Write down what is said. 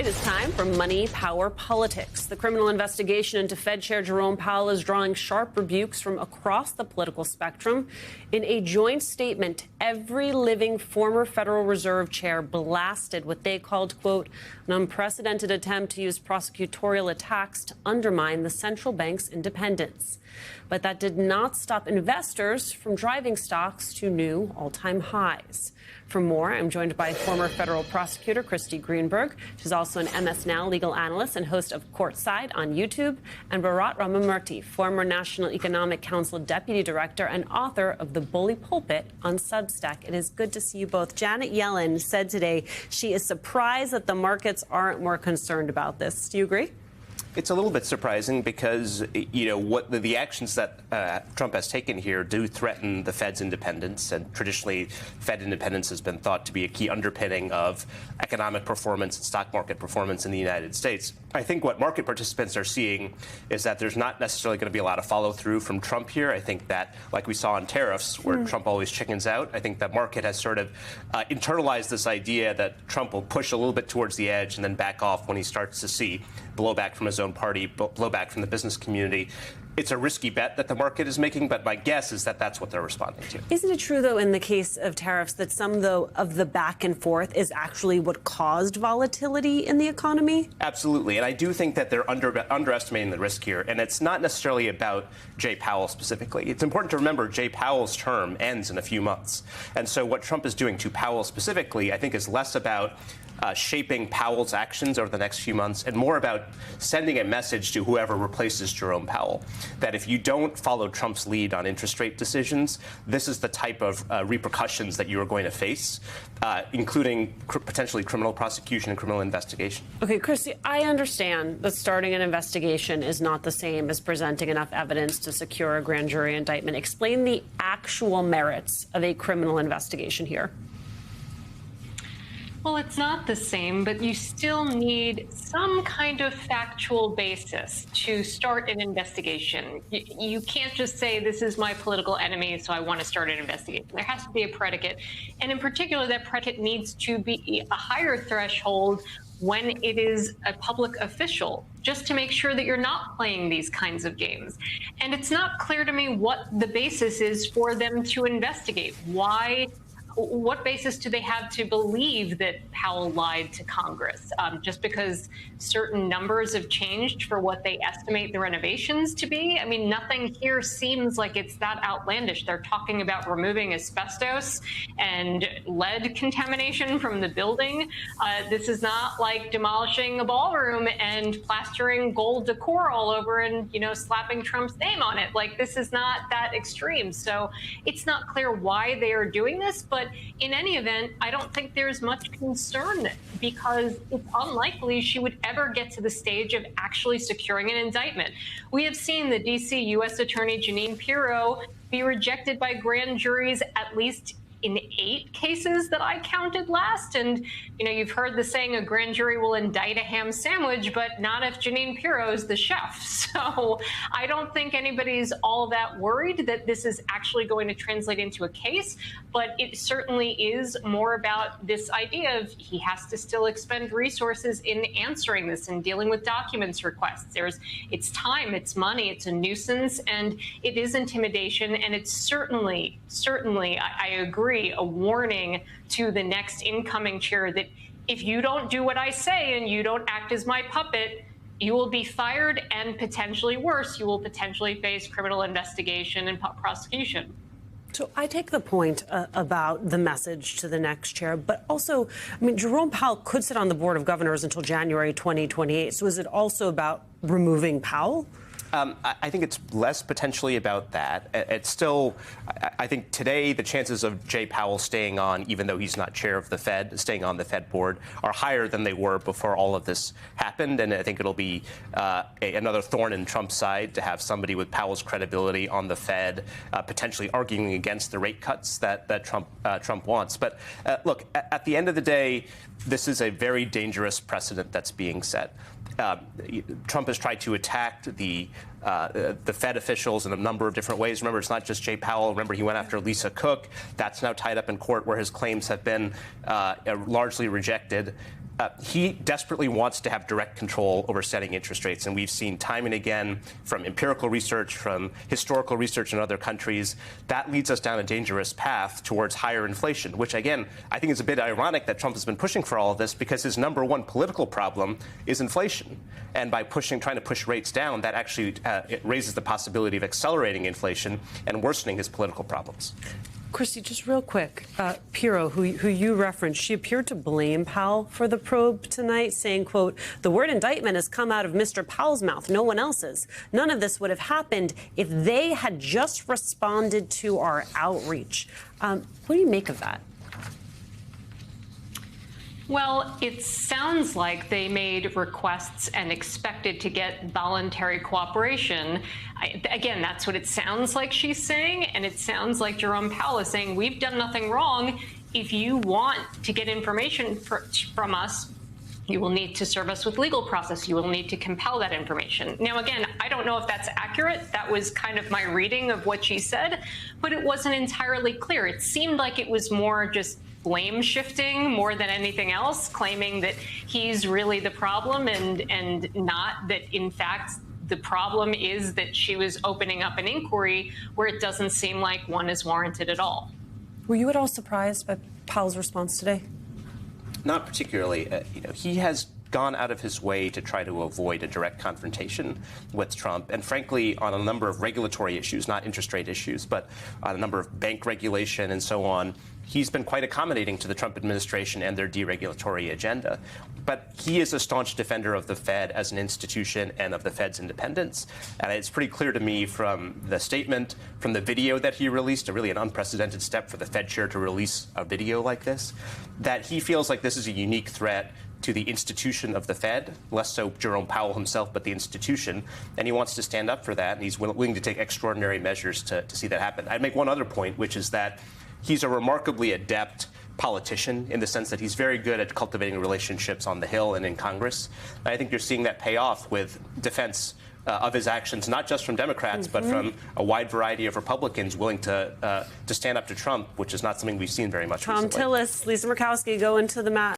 it's time for Money, Power, Politics. The criminal investigation into Fed Chair Jerome Powell is drawing sharp rebukes from across the political spectrum. In a joint statement, every living former Federal Reserve chair blasted what they called, quote, an unprecedented attempt to use prosecutorial attacks to undermine the central bank's independence. But that did not stop investors from driving stocks to new all-time highs. For more, I'm joined by former federal prosecutor Christy Greenberg. She's also an MS Now legal analyst and host of Courtside on YouTube, and Bharat Ramamurthy, former National Economic Council deputy director and author of The Bully Pulpit on Substack. It is good to see you both. Janet Yellen said today she is surprised that the markets aren't more concerned about this. Do you agree? It's a little bit surprising because, what the actions that Trump has taken here do threaten the Fed's independence. And traditionally, Fed independence has been thought to be a key underpinning of economic performance and stock market performance in the United States. I think what market participants are seeing is that there's not necessarily going to be a lot of follow through from Trump here. I think that, like we saw on tariffs, where Trump always chickens out, I think that market has sort of internalized this idea that Trump will push a little bit towards the edge and then back off when he starts to see blowback from his own party, blowback from the business community. It's a risky bet that the market is making, but my guess is that that's what they're responding to. Isn't it true, though, in the case of tariffs, that some, though, of the back and forth is actually what caused volatility in the economy? Absolutely. And I do think that they're underestimating the risk here. And it's not necessarily about Jay Powell specifically. It's important to remember Jay Powell's term ends in a few months. And so what Trump is doing to Powell specifically, I think, is less about shaping Powell's actions over the next few months and more about sending a message to whoever replaces Jerome Powell that if you don't follow Trump's lead on interest rate decisions, this is the type of repercussions that you are going to face, including potentially criminal prosecution and criminal investigation. Okay, Christy, I understand that starting an investigation is not the same as presenting enough evidence to secure a grand jury indictment. Explain the actual merits of a criminal investigation here. Well, it's not the same, but you still need some kind of factual basis to start an investigation. You can't just say, this is my political enemy, so I want to start an investigation. There has to be a predicate. And in particular, that predicate needs to be a higher threshold when it is a public official, just to make sure that you're not playing these kinds of games. And it's not clear to me what the basis is for them to investigate. What basis do they have to believe that Powell lied to Congress? Just because certain numbers have changed for what they estimate the renovations to be? I mean, nothing here seems like it's that outlandish. They're talking about removing asbestos and lead contamination from the building. This is not like demolishing a ballroom and plastering gold decor all over and, slapping Trump's name on it. Like, this is not that extreme. So it's not clear why they are doing this, but in any event, I don't think there's much concern because it's unlikely she would ever get to the stage of actually securing an indictment. We have seen the D.C. U.S. Attorney Jeanine Pirro be rejected by grand juries at least in 8 cases that I counted last. And, you've heard the saying a grand jury will indict a ham sandwich, but not if Jeanine Pirro is the chef. So I don't think anybody's all that worried that this is actually going to translate into a case. But it certainly is more about this idea of he has to still expend resources in answering this and dealing with documents requests. It's time, it's money, it's a nuisance, and it is intimidation. And it's certainly, I agree, a warning to the next incoming chair that if you don't do what I say and you don't act as my puppet, you will be fired, and potentially worse, you will potentially face criminal investigation and prosecution. So I take the point about the message to the next chair, but also, Jerome Powell could sit on the Board of Governors until January 2028. So is it also about removing Powell? I think it's less potentially about that. It's still, I think today the chances of Jay Powell staying on, even though he's not chair of the Fed, staying on the Fed board, are higher than they were before all of this happened. And I think it'll be another thorn in Trump's side to have somebody with Powell's credibility on the Fed potentially arguing against the rate cuts that Trump wants. But look, at the end of the day, this is a very dangerous precedent that's being set. Trump has tried to attack the Fed officials in a number of different ways. Remember, it's not just Jay Powell. Remember, he went after Lisa Cook. That's now tied up in court where his claims have been largely rejected. he desperately wants to have direct control over setting interest rates. And we've seen time and again from empirical research, from historical research in other countries, that leads us down a dangerous path towards higher inflation, which, again, I think is a bit ironic that Trump has been pushing for all of this because his number one political problem is inflation. And by trying to push rates down, that actually it raises the possibility of accelerating inflation and worsening his political problems. Christy, just real quick, Pirro, who you referenced, she appeared to blame Powell for the probe tonight, saying, quote, "The word indictment has come out of Mr. Powell's mouth, no one else's. None of this would have happened if they had just responded to our outreach." What do you make of that? Well, it sounds like they made requests and expected to get voluntary cooperation. Again, that's what it sounds like she's saying. And it sounds like Jerome Powell is saying, we've done nothing wrong. If you want to get information from us, you will need to serve us with legal process. You will need to compel that information. Now, again, I don't know if that's accurate. That was kind of my reading of what she said, but it wasn't entirely clear. It seemed like it was more just blame shifting more than anything else, claiming that he's really the problem and not that, in fact, the problem is that she was opening up an inquiry where it doesn't seem like one is warranted at all. Were you at all surprised by Powell's response today? Not particularly. He has gone out of his way to try to avoid a direct confrontation with Trump. And frankly, on a number of regulatory issues, not interest rate issues, but on a number of bank regulation and so on, he's been quite accommodating to the Trump administration and their deregulatory agenda. But he is a staunch defender of the Fed as an institution and of the Fed's independence. And it's pretty clear to me from the statement, from the video that he released, really an unprecedented step for the Fed chair to release a video like this, that he feels like this is a unique threat to the institution of the Fed, less so Jerome Powell himself, but the institution. And he wants to stand up for that, and he's willing to take extraordinary measures to see that happen. I'd make one other point, which is that he's a remarkably adept politician in the sense that he's very good at cultivating relationships on the Hill and in Congress. And I think you're seeing that pay off with defense of his actions, not just from Democrats, but from a wide variety of Republicans willing to stand up to Trump, which is not something we've seen very much recently. Tom Tillis, Lisa Murkowski, go into the mat.